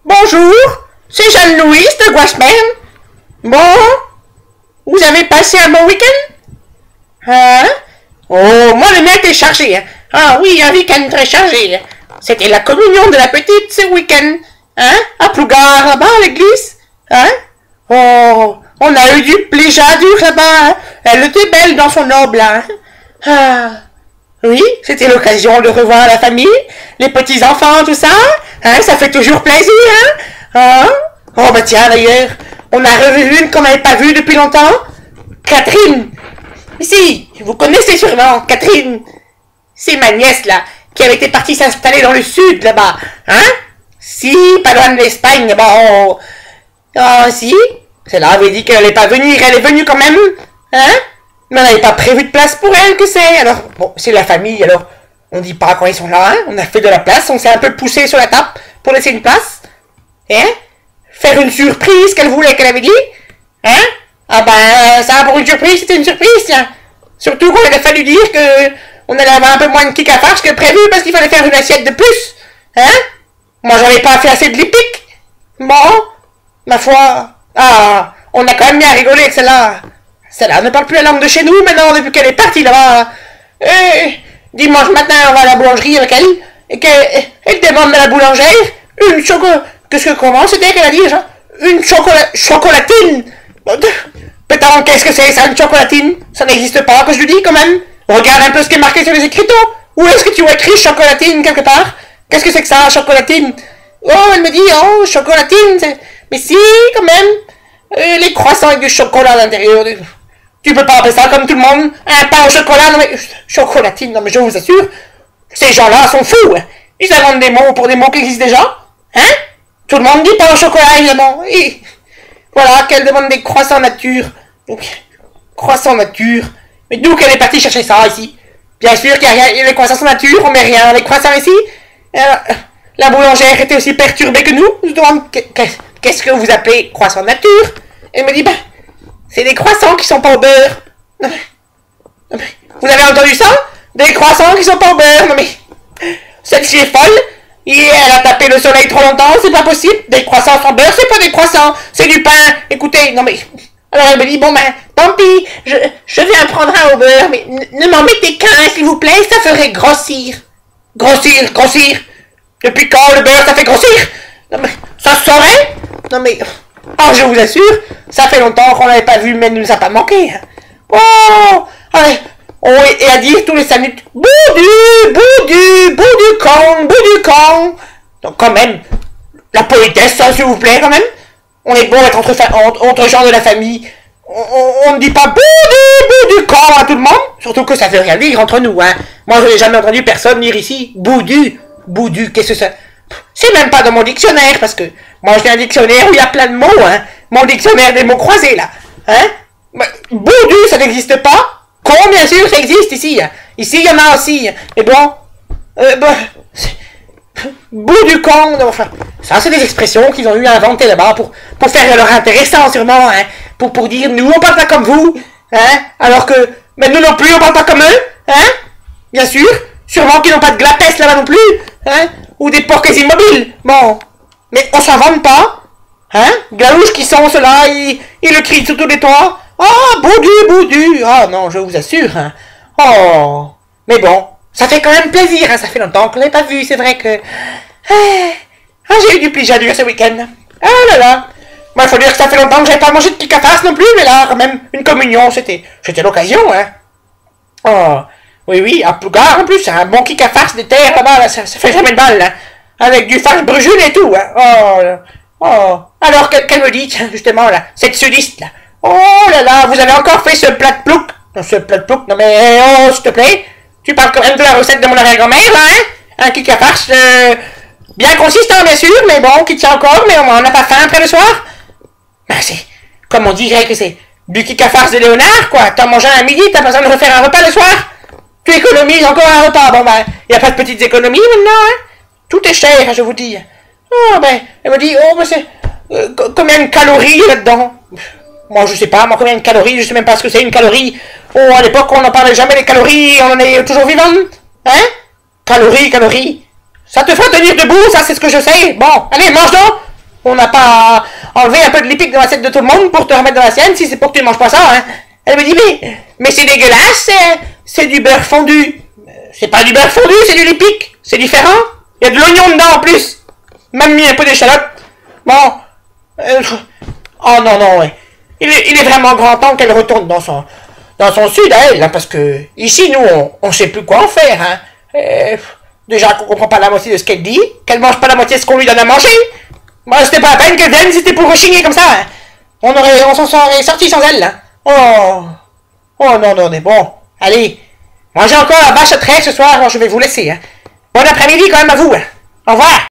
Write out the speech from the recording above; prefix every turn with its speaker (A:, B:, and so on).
A: Bonjour, c'est Jeanne-Louise de Guasmen. Bon, vous avez passé un bon week-end? Hein? Oh, moi le mien était chargé. Hein. Ah oui, un week-end très chargé. C'était la communion de la petite ce week-end. Hein? À Plougar, là-bas, à l'église. Hein? Oh, on a eu du plaisir là-bas. Hein? Elle était belle dans son noble. Hein? Ah. Oui, c'était l'occasion de revoir la famille, les petits-enfants, tout ça. Hein, ça fait toujours plaisir, hein? Oh, bah tiens, d'ailleurs, on a revu une qu'on n'avait pas vue depuis longtemps. Catherine. Si, vous connaissez sûrement Catherine. C'est ma nièce, là, qui avait été partie s'installer dans le sud, là-bas. Hein? Si, pas loin de l'Espagne, bon. Oh, si. Celle-là avait dit qu'elle allait pas venir, elle est venue quand même. Hein? Mais on n'avait pas prévu de place pour elle, que c'est. Alors, bon, c'est la famille, alors on dit pas quand ils sont là, hein. On a fait de la place, on s'est un peu poussé sur la table pour laisser une place. Hein? Faire une surprise qu'elle voulait, qu'elle avait dit. Hein? Ah ben, ça pour une surprise, c'était une surprise, tiens. Surtout qu'on avait fallu dire que on allait avoir un peu moins de kick à farce que prévu parce qu'il fallait faire une assiette de plus. Hein? Moi, j'avais pas fait assez de lipique. Bon, ma foi. Ah, on a quand même bien rigolé avec celle-là. Celle-là ne parle plus la langue de chez nous maintenant depuis qu'elle est partie là-bas. Et dimanche matin, on va à la boulangerie avec elle et qu'elle demande à la boulangère une comment c'était qu'elle a dit ça? Une chocolatine. Putain, qu'est-ce que c'est ça, une chocolatine? Ça n'existe pas, que je lui dis quand même. Regarde un peu ce qui est marqué sur les écriteaux. Où est-ce que tu as écrit chocolatine quelque part? Qu'est-ce que c'est que ça, chocolatine? Oh, elle me dit, oh, chocolatine, c'est... Mais si, quand même. Les croissants avec du chocolat à l'intérieur. Tu peux pas appeler ça comme tout le monde, un pain au chocolat, non mais... Chocolatine, non mais je vous assure, ces gens-là sont fous, hein. Ils inventent des mots pour des mots qui existent déjà, hein? Tout le monde dit pain au chocolat, évidemment, et... Voilà, qu'elle demande des croissants nature. Croissants nature. Mais d'où qu'elle est partie chercher ça, ici? Bien sûr qu'il y a rien, les croissants nature, on met rien, les croissants ici. La boulangère était aussi perturbée que nous, je demande, qu'est-ce que vous appelez croissant nature? Elle me dit, ben... C'est des croissants qui sont pas au beurre. Non mais, vous avez entendu ça? Des croissants qui sont pas au beurre. Non mais, celle-ci est folle. Et elle a tapé le soleil trop longtemps, c'est pas possible. Des croissants sans beurre, c'est pas des croissants, c'est du pain. Écoutez, non mais... Alors elle me dit, bon ben, tant pis, je vais en prendre un au beurre, mais ne m'en mettez qu'un, s'il vous plaît, ça ferait grossir. Grossir. Depuis quand le beurre, ça fait grossir? Non mais, ça se saurait? Non mais... Oh, je vous assure, ça fait longtemps qu'on l'avait pas vu, mais il nous a pas manqué. Oh, allez, oh, et à dire tous les 5 minutes, bout du camp. Donc quand même, la politesse, hein, s'il vous plaît, quand même. On est bon être entre gens de la famille. On ne dit pas bout du camp à tout le monde, surtout que ça veut rien dire entre nous, hein. Moi, je n'ai jamais entendu personne dire ici, bout du, qu'est-ce que ça... C'est même pas dans mon dictionnaire, parce que moi j'ai un dictionnaire où il y a plein de mots, hein. Mon dictionnaire des mots croisés, là. Hein? Boudu, ça n'existe pas. Con, bien sûr, ça existe ici. Hein. Ici, il y en a aussi. Et bon... bout du con, enfin... Ça, c'est des expressions qu'ils ont eu à inventer là-bas pour faire leur intéressant, sûrement, hein. Pour dire, nous, on parle pas comme vous, hein. Alors que... Mais nous non plus, on parle pas comme eux, hein. Bien sûr. Sûrement qu'ils n'ont pas de glapès là-bas non plus, hein. Ou des porcs immobiles. Bon. Mais on s'invente pas. Hein? Galouche qui sont ceux-là, ils le crient sur tous les toits. Oh, boudu. Ah non, je vous assure. Hein. Oh. Mais bon, ça fait quand même plaisir. Hein. Ça fait longtemps qu'on l'ait pas vu. C'est vrai que... Ah, j'ai eu du plaisir à dire ce week-end. Ah là là. Moi, il faut dire que ça fait longtemps que j'avais pas mangé de kick à farce non plus. Mais là, quand même, une communion, c'était l'occasion. Hein. Oh. Oui, à Plougar en plus, un bon kick à farce des terres là-bas, là, ça fait jamais de mal, hein, avec du farce brujule et tout, hein. Oh. Alors qu'elle me dit, justement, là, cette sudiste, là, oh là, vous avez encore fait ce plat de plouc? Non, non mais, oh, s'il te plaît, tu parles quand même de la recette de mon arrière-grand-mère, là, hein, un kick à farce, bien consistant, bien sûr, mais bon, qui tient encore, mais on n'a pas faim après le soir. Ben, c'est, comme on dirait que c'est du kick à farce de Léonard, quoi, t'en manges un à midi, t'as pas besoin de refaire un repas le soir. Tu économises encore un repas. Bon, ben, il n'y a pas de petites économies maintenant, hein. Tout est cher, je vous dis. Oh, ben, elle me dit, oh, ben, c'est... combien de calories là-dedans? Moi, je sais pas, moi, combien de calories, je sais même pas ce que c'est une calorie. Oh, à l'époque, on n'en parlait jamais des calories, on en est toujours vivant. Hein? Calories. Ça te fera tenir debout, ça, c'est ce que je sais. Bon, allez, mange donc. On n'a pas enlevé un peu de l'épic de l'assiette de tout le monde pour te remettre dans la sienne si c'est pour que tu ne manges pas ça, hein. Elle me dit, mais c'est dégueulasse, c'est du beurre fondu. C'est pas du beurre fondu, c'est du lipic. C'est différent. Il y a de l'oignon dedans en plus. Même mis un peu d'échalote. Bon. Oh non, non, ouais. Il est vraiment grand temps qu'elle retourne dans son sud à elle, hein, parce que ici, nous, on sait plus quoi en faire, hein. Déjà qu'on comprend pas la moitié de ce qu'elle dit, qu'elle mange pas la moitié de ce qu'on lui donne à manger. Bon, c'était pas la peine qu'elle vienne, c'était pour rechigner comme ça, hein. On s'en serait sorti sans elle, hein. Oh non, non, mais bon. Allez. Mangez encore la vache à trait ce soir, alors je vais vous laisser, hein. Bon après-midi quand même à vous, hein. Au revoir.